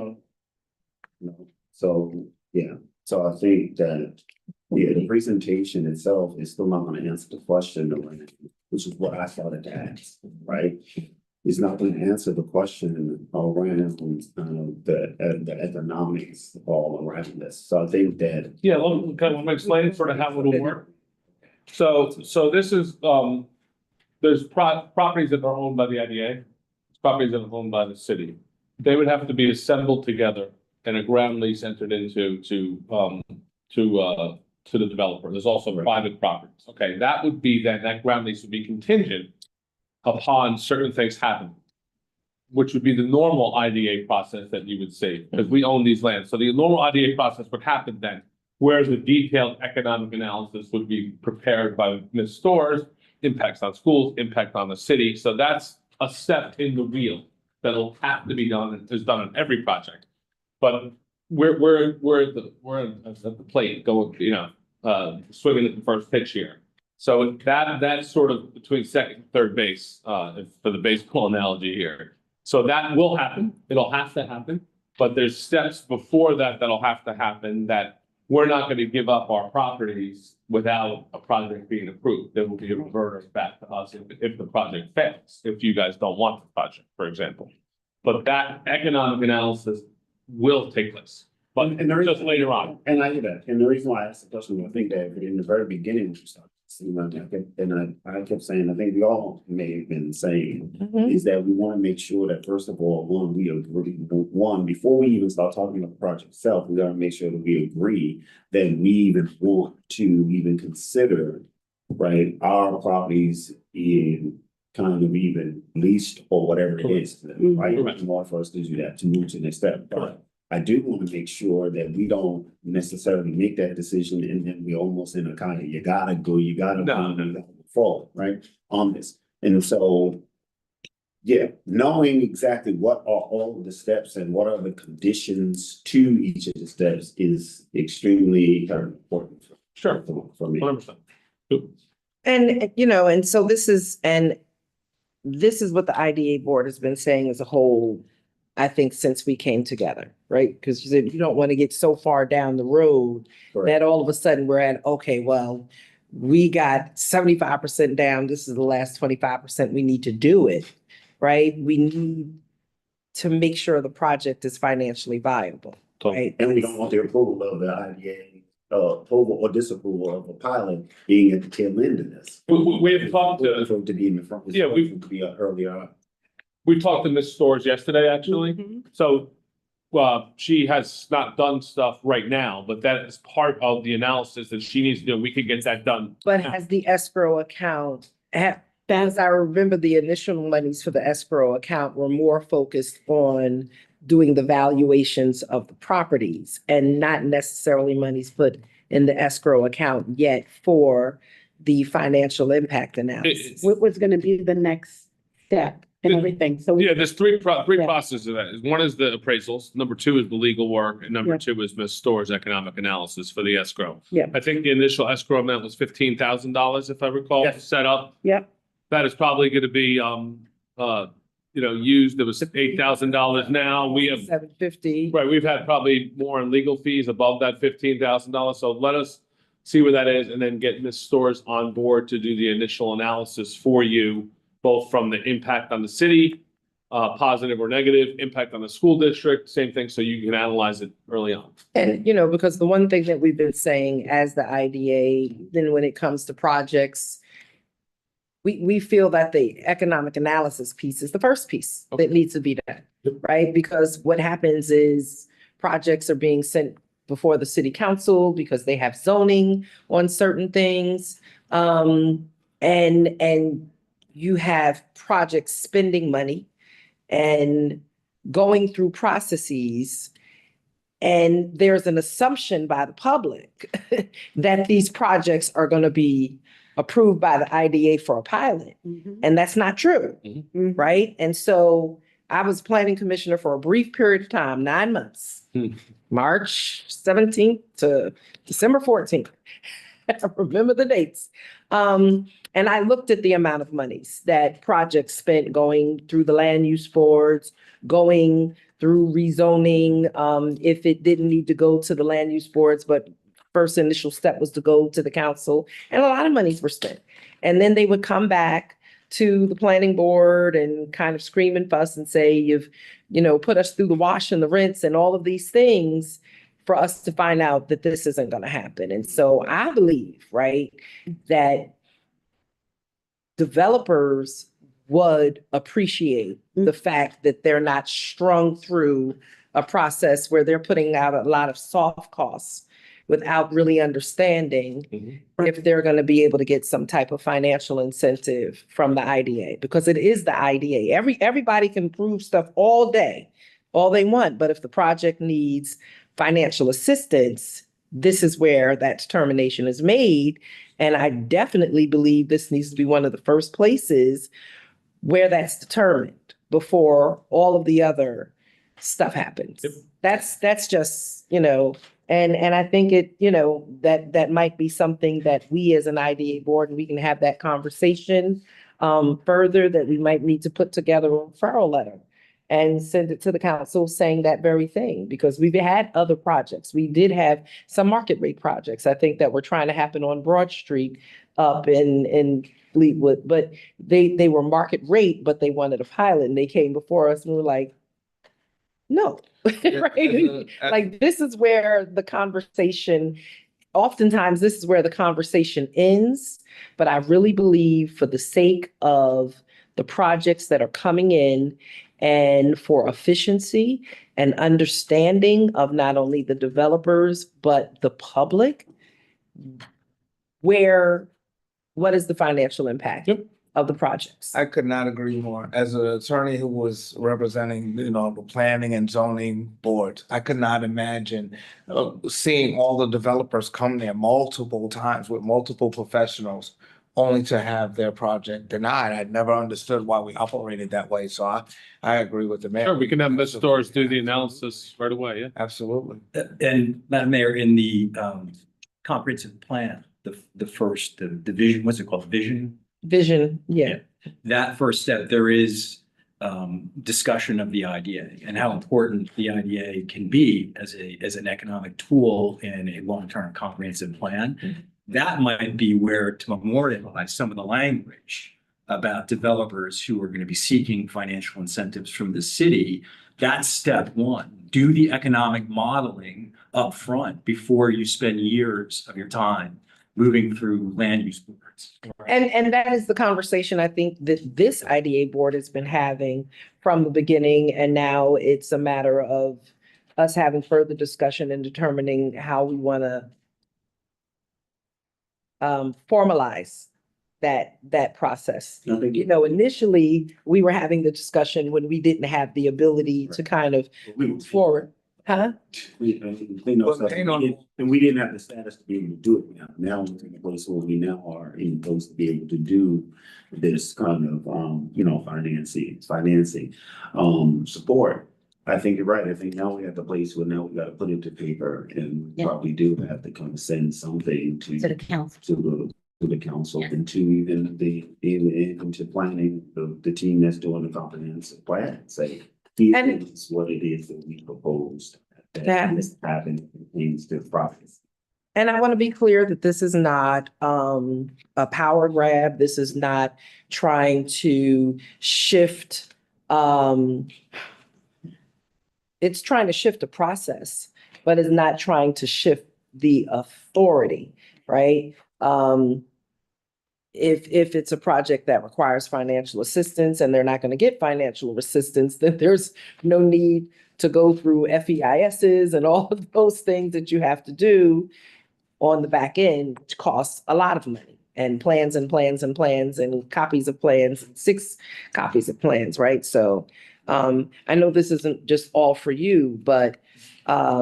No. So, yeah, so I think that, the presentation itself is still not gonna answer the question, which is what I started to ask, right? It's not gonna answer the question around, the economics all around this. So I think that, yeah, let me explain sort of how it'll work. So this is, there's properties that are owned by the IDA, properties that are owned by the city. They would have to be assembled together and a ground lease entered into to the developer. There's also private properties. Okay, that would be then, that ground lease would be contingent upon certain things happening, which would be the normal IDA process that you would see, because we own these lands. So the normal IDA process would happen then, whereas the detailed economic analysis would be prepared by Ms. Storrs, impacts on schools, impact on the city. So that's a step in the wheel that'll have to be done, and is done on every project. But we're at the plate going, swimming at the first pitch here. So that's sort of between second and third base, for the baseball analogy here. So that will happen. It'll have to happen, but there's steps before that that'll have to happen, that we're not going to give up our properties without a project being approved. There will be a reverter back to us if the project fails, if you guys don't want the project, for example. But that economic analysis will take place, but And the reason- just later on. And I hear that, and the reason why I asked the question, I think that in the very beginning, when we started, I kept saying, I think we all may have been saying, is that we want to make sure that first of all, we agree, before we even start talking about the project itself, we gotta make sure that we agree that we even want to even consider, right, our properties in kind of even leased or whatever it is, right? Correct. In order for us to do that, to move to the next step, but I do want to make sure that we don't necessarily make that decision and then we almost in a kind of, you gotta go forward, right, on this. And so, yeah, knowing exactly what are all of the steps and what are the conditions to each of the steps is extremely important. Sure. For me. 100%. And, and so this is what the IDA board has been saying as a whole, I think, since we came together, right? Because you said you don't want to get so far down the road that all of a sudden we're at, okay, well, we got 75% down. This is the last 25%. We need to do it, right? We need to make sure the project is financially viable, right? And we don't want the approval of the IDA, approval or disapproval of a pilot being at the tail end of this. We've talked to, For it to be in the front. Yeah, to be earlier on. we talked to Ms. Storrs yesterday, actually. So, she has not done stuff right now, but that is part of the analysis that she needs to do. We could get that done. But has the escrow account, as I remember, the initial monies for the escrow account were more focused on doing the valuations of the properties and not necessarily monies put in the escrow account yet for the financial impact analysis. What was gonna be the next step and everything, so. Yeah, there's three Yeah. processes of that. One is the appraisals, number two is the legal work, and number Yeah. two is Ms. Storrs' economic analysis for the escrow. Yeah. I think the initial escrow amount was $15,000, if I recall, Yes. set up. Yep. That is probably gonna be, used. There was $8,000 now. We have, $750. right, we've had probably more in legal fees above that $15,000. So let us see where that is and then get Ms. Storrs on board to do the initial analysis for you, both from the impact on the city, positive or negative, impact on the school district, same thing, so you can analyze it early on. And, because the one thing that we've been saying as the IDA, then when it comes to projects, we feel that the economic analysis piece is the first piece that needs to be done, right? Because what happens is projects are being sent before the city council because they have zoning on certain things. And you have projects spending money and going through processes. And there's an assumption by the public that these projects are going to be approved by the IDA for a pilot. And that's not true, right? And so I was planning commissioner for a brief period of time, 9 months, March 17th to December 14th. I remember the dates. And I looked at the amount of monies that projects spent going through the land use boards, going through rezoning, if it didn't need to go to the land use boards, but first initial step was to go to the council, and a lot of monies were spent. And then they would come back to the planning board and kind of scream and fuss and say, you've, put us through the wash and the rinse and all of these things for us to find out that this isn't going to happen. And so I believe, right, that developers would appreciate the fact that they're not strung through a process where they're putting out a lot of soft costs without really understanding if they're going to be able to get some type of financial incentive from the IDA, because it is the IDA. Everybody can prove stuff all day, all they want, but if the project needs financial assistance, this is where that determination is made. And I definitely believe this needs to be one of the first places where that's determined before all of the other stuff happens. Yep. That's just, and I think it, that might be something that we as an IDA board, and we can have that conversation further, that we might need to put together a referral letter and send it to the council saying that very thing, because we've had other projects. We did have some market rate projects, I think, that were trying to happen on Broad Street up in Fleetwood, but they were market rate, but they wanted a pilot, and they came before us and we were like, no, right? Like, this is where the conversation, oftentimes this is where the conversation ends, but I really believe for the sake of the projects that are coming in and for efficiency and understanding of not only the developers, but the public, what is the financial impact of the projects? I could not agree more. As an attorney who was representing, the planning and zoning boards, I could not imagine seeing all the developers come there multiple times with multiple professionals only to have their project denied. I'd never understood why we operated that way. So I agree with the mayor. Sure, we can have Ms. Storrs do the analysis right away, yeah. Absolutely. And Madam Mayor, in the comprehensive plan, the first, the vision, what's it called? Vision? Vision, yeah. That first step, there is discussion of the IDA and how important the IDA can be as an economic tool in a long-term comprehensive plan. That might be where to memorialize some of the language about developers who are going to be seeking financial incentives from the city. That's step one. Do the economic modeling up front before you spend years of your time moving through land use boards. And that is the conversation I think that this IDA board has been having from the beginning. And now it's a matter of us having further discussion and determining how we want to formalize that process. Initially, we were having the discussion when we didn't have the ability to kind of move forward. Huh? And we didn't have the status to be able to do it now. Now we're in a place where we now are in a place to be able to do this kind of, financing support. I think you're right. I think now we're at the place where now we got to put it to paper, and we probably do have to kind of send something to the council. To the council, and to even into planning, the team that's doing the comprehensive plan, say, here's what it is that we proposed that is happening things to profits. And I want to be clear that this is not a power grab. This is not trying to shift. It's trying to shift a process, but it's not trying to shift the authority, right? If it's a project that requires financial assistance and they're not going to get financial assistance, then there's no need to go through FEISs and all of those things that you have to do on the back end, which costs a lot of money, and plans and plans and plans and copies of plans, 6 copies of plans, right? So I know this isn't just all for you, but I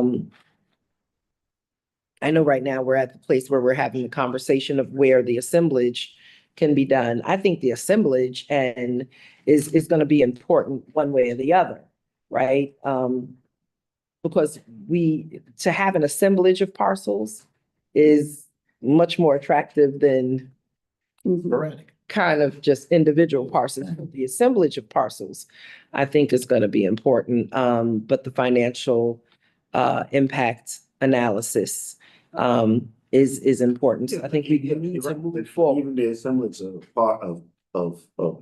know right now we're at the place where we're having a conversation of where the assemblage can be done. I think the assemblage is going to be important one way or the other, right? Because to have an assemblage of parcels is much more attractive than kind of just individual parcels. The assemblage of parcels, I think, is going to be important, but the financial impact analysis is important. So I think we need to move it forward. Even the assemblage of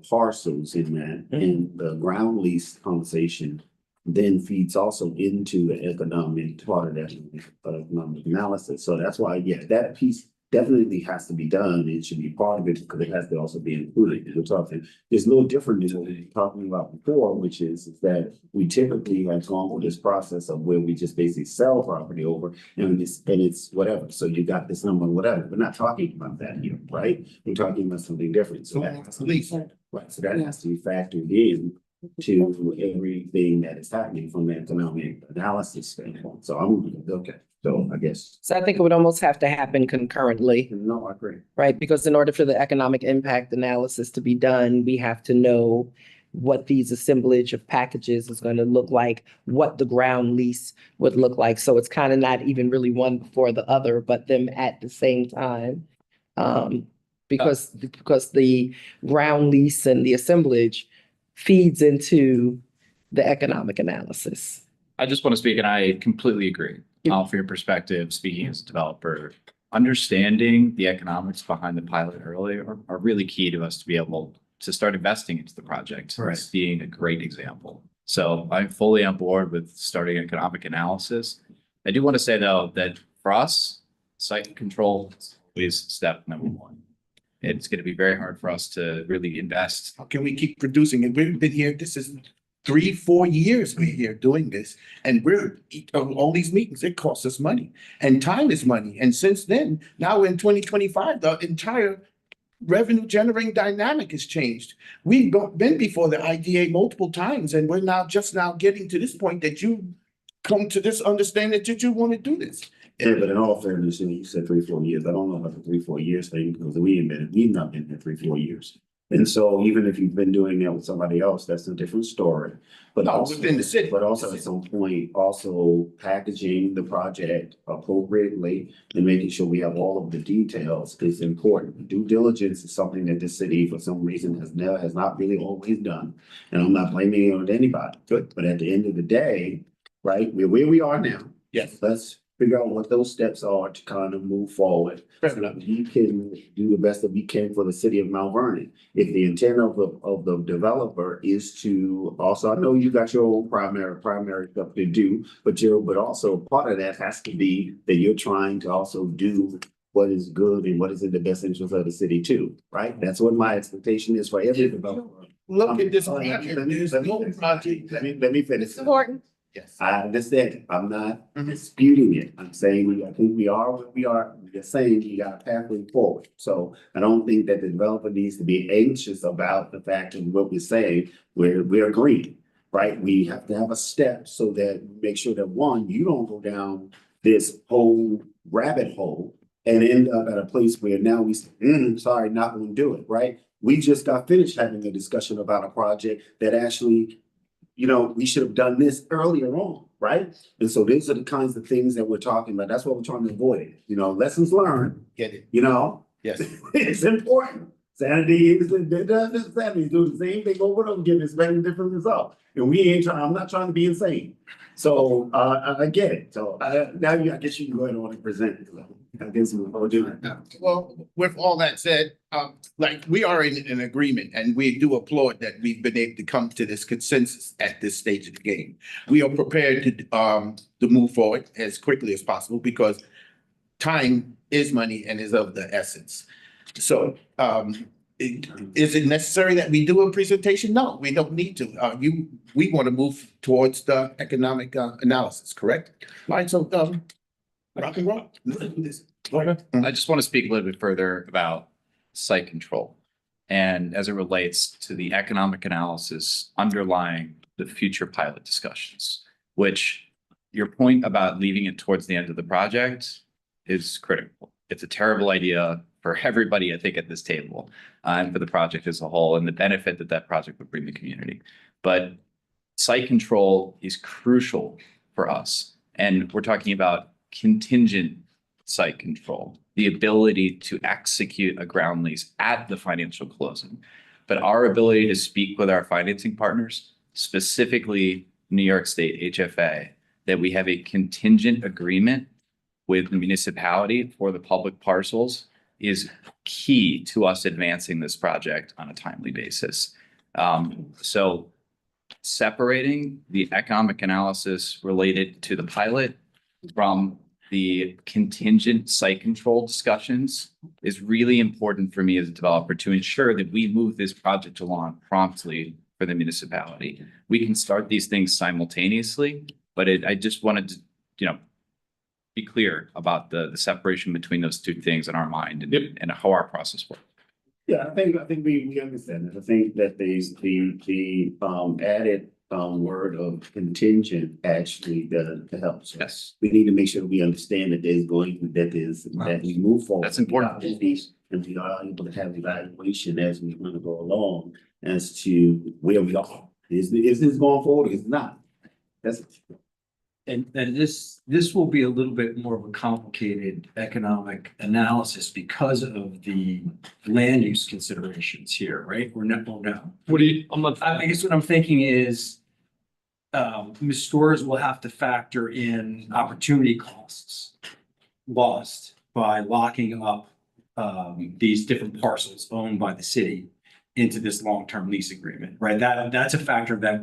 parcels in that, and the ground lease conversation then feeds also into the economic part of that economic analysis. So that's why, that piece definitely has to be done. It should be part of it because it has to also be included. We're talking, it's a little different than what we were talking about before, which is that we typically have gone through this process of where we just basically sell property over and it's whatever. So you got this number, whatever. We're not talking about that here, right? We're talking about something different. So that has to be, right, so that has to be factored in to everything that is happening from the economic analysis standpoint. So I'm, okay, so I guess. So I think it would almost have to happen concurrently, No, I agree. right? Because in order for the economic impact analysis to be done, we have to know what these assemblage of packages is going to look like, what the ground lease would look like. So it's kind of not even really one before the other, but them at the same time. Because the ground lease and the assemblage feeds into the economic analysis. I just want to speak, and I completely agree. For your perspective, speaking as a developer, understanding the economics behind the pilot early are really key to us to be able to start investing into the project. Right. This being a great example. So I'm fully on board with starting economic analysis. I do want to say though, that for us, site control is step number one. It's going to be very hard for us to really invest. How can we keep producing it? We've been here, this is 3-4 years we're here doing this. And we're, all these meetings, it costs us money and time is money. And since then, now in 2025, the entire revenue generating dynamic has changed. We've been before the IDA multiple times and we're now just now getting to this point that you come to this understanding that you want to do this. Yeah, but in all fairness, and you said 3-4 years, I don't know about the 3-4 years thing, because we've not been here 3-4 years. And so even if you've been doing that with somebody else, that's a different story. But No, also, within the city. but also at some point, also packaging the project appropriately and making sure we have all of the details is important. Due diligence is something that the city, for some reason, has not really always done. And I'm not blaming it on anybody. Good. But at the end of the day, right, we're where we are now. Yes. Let's figure out what those steps are to kind of move forward. So that we can do the best that we can for the city of Mount Vernon. If the intent of the developer is to also, I know you got your own primary stuff to do, but also part of that has to be that you're trying to also do what is good and what is in the best interest of the city too, right? That's what my expectation is for every developer. Look at this project, there's no project. Let me finish. Important. Yes. I understand. I'm not disputing it. I'm saying, I think we are what we are. We're just saying you got a pathway forward. So I don't think that the developer needs to be anxious about the fact of what we're saying. We're agreeing, right? We have to have a step so that make sure that one, you don't go down this whole rabbit hole and end up at a place where now we say, sorry, not gonna do it, right? We just got finished having a discussion about a project that actually, we should have done this earlier on, right? And so these are the kinds of things that we're talking about. That's what we're trying to avoid. Lessons learned, Get it? yes, it's important. Sanity is, sanity do the same thing over and over again, expecting different results. And we ain't trying, I'm not trying to be insane. So, I get it. So, now I guess you can go ahead and present it. I guess we'll do that. Well, with all that said, like we are in an agreement and we do applaud that we've been able to come to this consensus at this stage of the game. We are prepared to move forward as quickly as possible because time is money and is of the essence. So, is it necessary that we do a presentation? No, we don't need to. We want to move towards the economic analysis, correct? All right, so rock and roll. Let's do this. I just want to speak a little bit further about site control and as it relates to the economic analysis underlying the future pilot discussions, which your point about leaving it towards the end of the project is critical. It's a terrible idea for everybody, I think, at this table, and for the project as a whole and the benefit that that project would bring the community. But site control is crucial for us. And we're talking about contingent site control, the ability to execute a ground lease at the financial closing. But our ability to speak with our financing partners, specifically New York State HFA, that we have a contingent agreement with the municipality for the public parcels is key to us advancing this project on a timely basis. So separating the economic analysis related to the pilot from the contingent site control discussions is really important for me as a developer to ensure that we move this project along promptly for the municipality. We can start these things simultaneously, but I just wanted to, be clear about the separation between those two things in our mind and how our process works. Yeah, I think we understand it. I think that the added word of contingent actually does help. So Yes. we need to make sure we understand that that we move forward. That's important. And we are able to have evaluation as we want to go along as to where we are. Is this going forward or is it not? That's And this will be a little bit more of a complicated economic analysis because of the land use considerations here, right? Or no. What do you, I'm not. I guess what I'm thinking is, Ms. Stores will have to factor in opportunity costs lost by locking up, these different parcels owned by the city into this long-term lease agreement, right? That's a factor that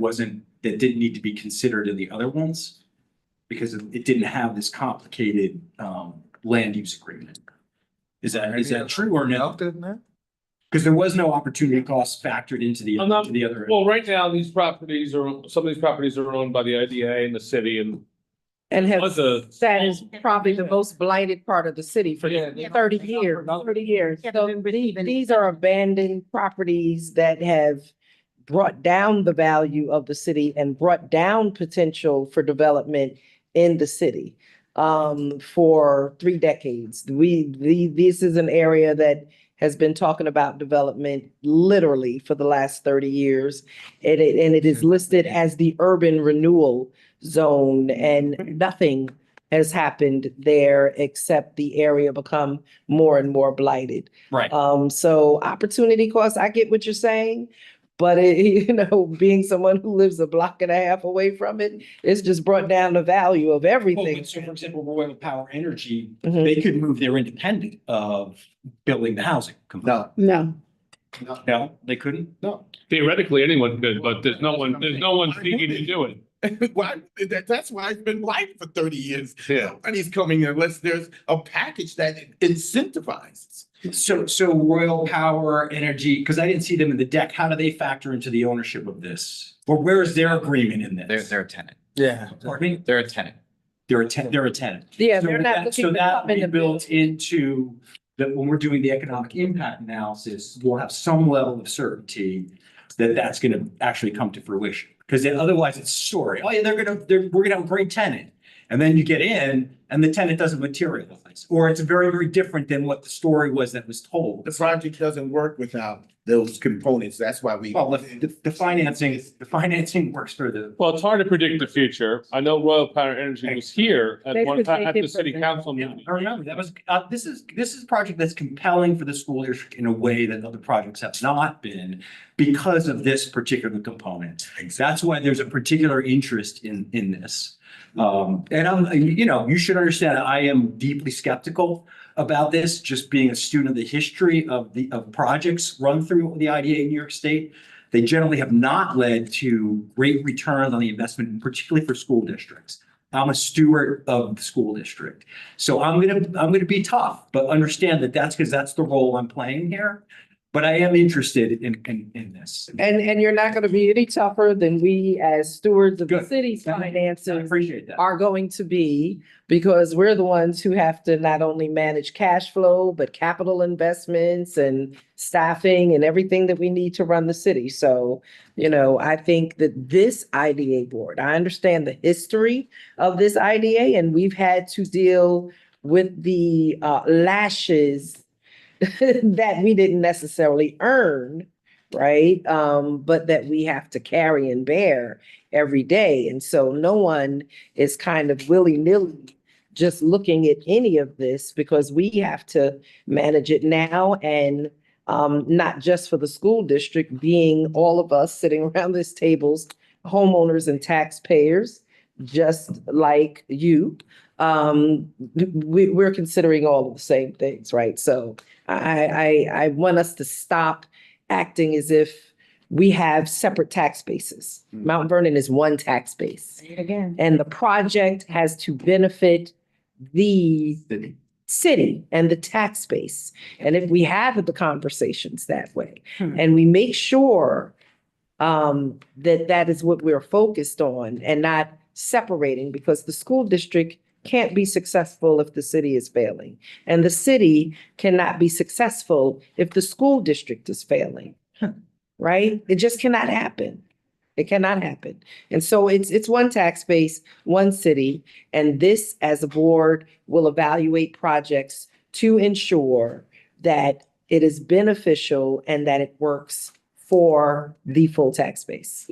didn't need to be considered in the other ones because it didn't have this complicated, land use agreement. Is that true or no? Because there was no opportunity cost factored into the other. Well, right now, some of these properties are owned by the IDA and the city and And Other- that is probably the most blighted part of the city for Yeah. 30 years. 30 years. So these are abandoned properties that have brought down the value of the city and brought down potential for development in the city for 3 decades. This is an area that has been talking about development literally for the last 30 years. And it is listed as the urban renewal zone, and nothing has happened there except the area become more and more blighted. Right. So opportunity cost, I get what you're saying, but being someone who lives a block and a half away from it, it's just brought down the value of everything. So for example, Royal Power Energy, Mhm. they could move there independent of building the housing. No, No, No, they couldn't? no. theoretically anyone could, but there's no one seeking to do it. Why, that's why it's been blighted for 30 years. Yeah. Nobody's coming unless there's a package that incentivizes. So Royal Power Energy, because I didn't see them in the deck, how do they factor into the ownership of this? Or where is their agreement in this? They're a tenant. Yeah. Pardon me? They're a tenant. They're a tenant. Yeah, So they're not looking so to that come will in be the built into that when we're doing the economic impact analysis, we'll have some level of certainty that that's gonna actually come to fruition. Because otherwise it's a story. Oh, yeah, we're gonna have a great tenant. And then you get in and the tenant doesn't materialize, or it's very, very different than what the story was that was told. The project doesn't work without those components. That's why we. Well, the financing works for the. Well, it's hard to predict the future. I know Royal Power Energy was here at one time at the city council meeting. I remember that was, this is a project that's compelling for the school district in a way that other projects have not been because of this particular component. That's why there's a particular interest in this. And you should understand, I am deeply skeptical about this, just being a student of the history of projects run through the IDA in New York State. They generally have not led to great returns on the investment, particularly for school districts. I'm a steward of the school district. So I'm gonna be tough, but understand that that's because that's the role I'm playing here. But I am interested in this. And you're not gonna be any tougher than we as stewards of the Good. city's I finances appreciate that. are going to be, because we're the ones who have to not only manage cash flow, but capital investments and staffing and everything that we need to run the city. So, I think that this IDA board, I understand the history of this IDA, and we've had to deal with the lashes that we didn't necessarily earn, right? But that we have to carry and bear every day. And so no one is kind of willy-nilly just looking at any of this, because we have to manage it now, and not just for the school district, being all of us sitting around this tables, homeowners and taxpayers, just like you. We're considering all of the same things, right? So I want us to stop acting as if we have separate tax bases. Mount Vernon is one tax base. again. And the project has to benefit the city and the tax base. And if we have the conversations that way, and we make sure that that is what we're focused on and not separating, because the school district can't be successful if the city is failing. And the city cannot be successful if the school district is failing, right? It just cannot happen. It cannot happen. And so it's one tax base, one city, and this as a board will evaluate projects to ensure that it is beneficial and that it works for the full tax base.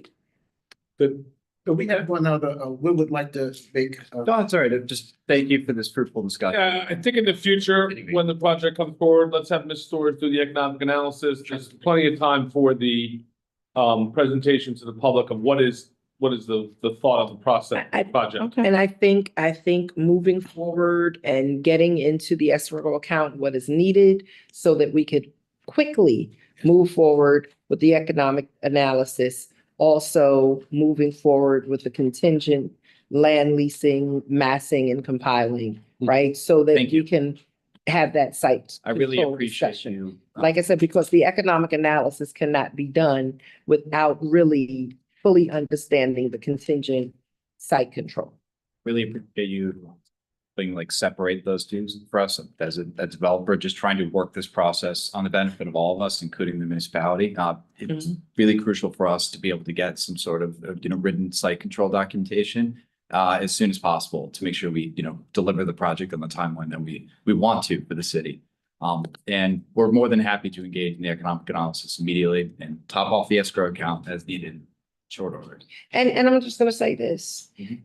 Good. So we have one other, we would like to make. No, it's all right. Just thank you for this fruitful discussion. Yeah, I think in the future, when the project comes forward, let's have Ms. Storrs do the economic analysis. There's plenty of time for the presentation to the public of what is the thought of the process, project. And I think moving forward and getting into the escrow account, what is needed so that we could quickly move forward with the economic analysis, also moving forward with the contingent land leasing, massing and compiling, right? So that Thank you you. can have that site. I really control appreciate discussion. you. Like I said, because the economic analysis cannot be done without really fully understanding the contingent site control. Really appreciate you being like separate those two for us as a developer, just trying to work this process on the benefit of all of us, including the municipality. It's really crucial for us to be able to get some sort of, written site control documentation as soon as possible to make sure we, deliver the project on the timeline that we want to for the city. And we're more than happy to engage in the economic analysis immediately and top off the escrow account as needed, short order. And I'm just gonna say this. Mhm.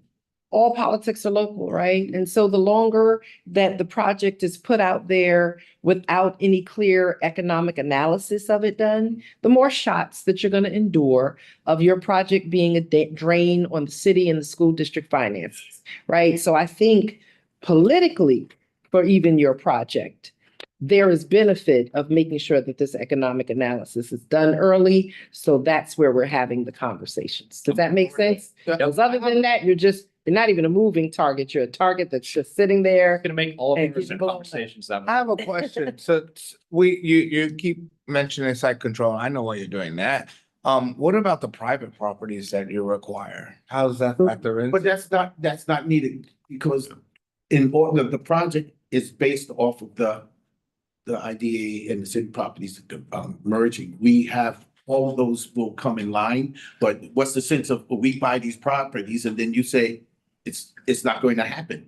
All politics are local, right? And so the longer that the project is put out there without any clear economic analysis of it done, the more shots that you're gonna endure of your project being a drain on the city and the school district finances, right? So I think politically, for even your project, there is benefit of making sure that this economic analysis is done early. So that's where we're having the conversations. Does that make sense? Because other than that, you're not even a moving target. You're a target that's just sitting there. Gonna make all And of our people- conversations that. I have a question. So you keep mentioning site control. I know why you're doing that. What about the private properties that you require? How does that factor in? But that's not needed because in order, the project is based off of the IDA and the city properties merging. We have, all of those will come in line, but what's the sense of, we buy these properties and then you say it's not going to happen?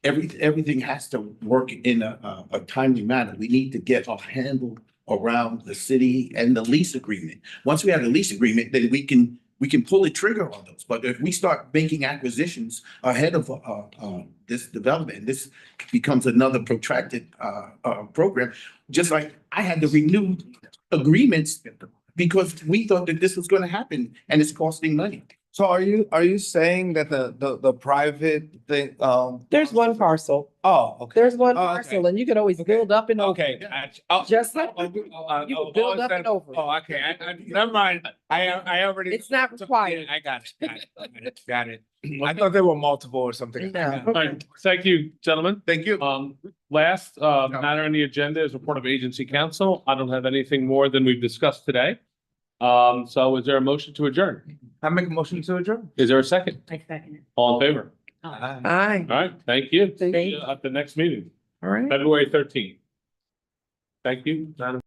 Everything has to work in a timely manner. We need to get a handle around the city and the lease agreement. Once we have the lease agreement, then we can pull the trigger on those. But if we start making acquisitions ahead of this development, this becomes another protracted program. Just like I had to renew agreements because we thought that this was going to happen and it's costing money. So are you saying that the private thing, There's one parcel. oh, okay. There's one Oh, okay. parcel and you can always build up and over. Okay. Oh, Just like oh, you oh, can oh, build oh, up and over. Oh, okay. Never mind. I already. It's not required. I got it. Got it. I thought there were multiple or something. No. All right, thank you, gentlemen. Thank you. Last matter on the agenda is report of agency council. I don't have anything more than we've discussed today. So is there a motion to adjourn? I make a motion to adjourn. Is there a second? I second it. All in favor? Aye. All right, thank you. Thank See you. you at the next meeting, All right. February 13th. Thank you, Madam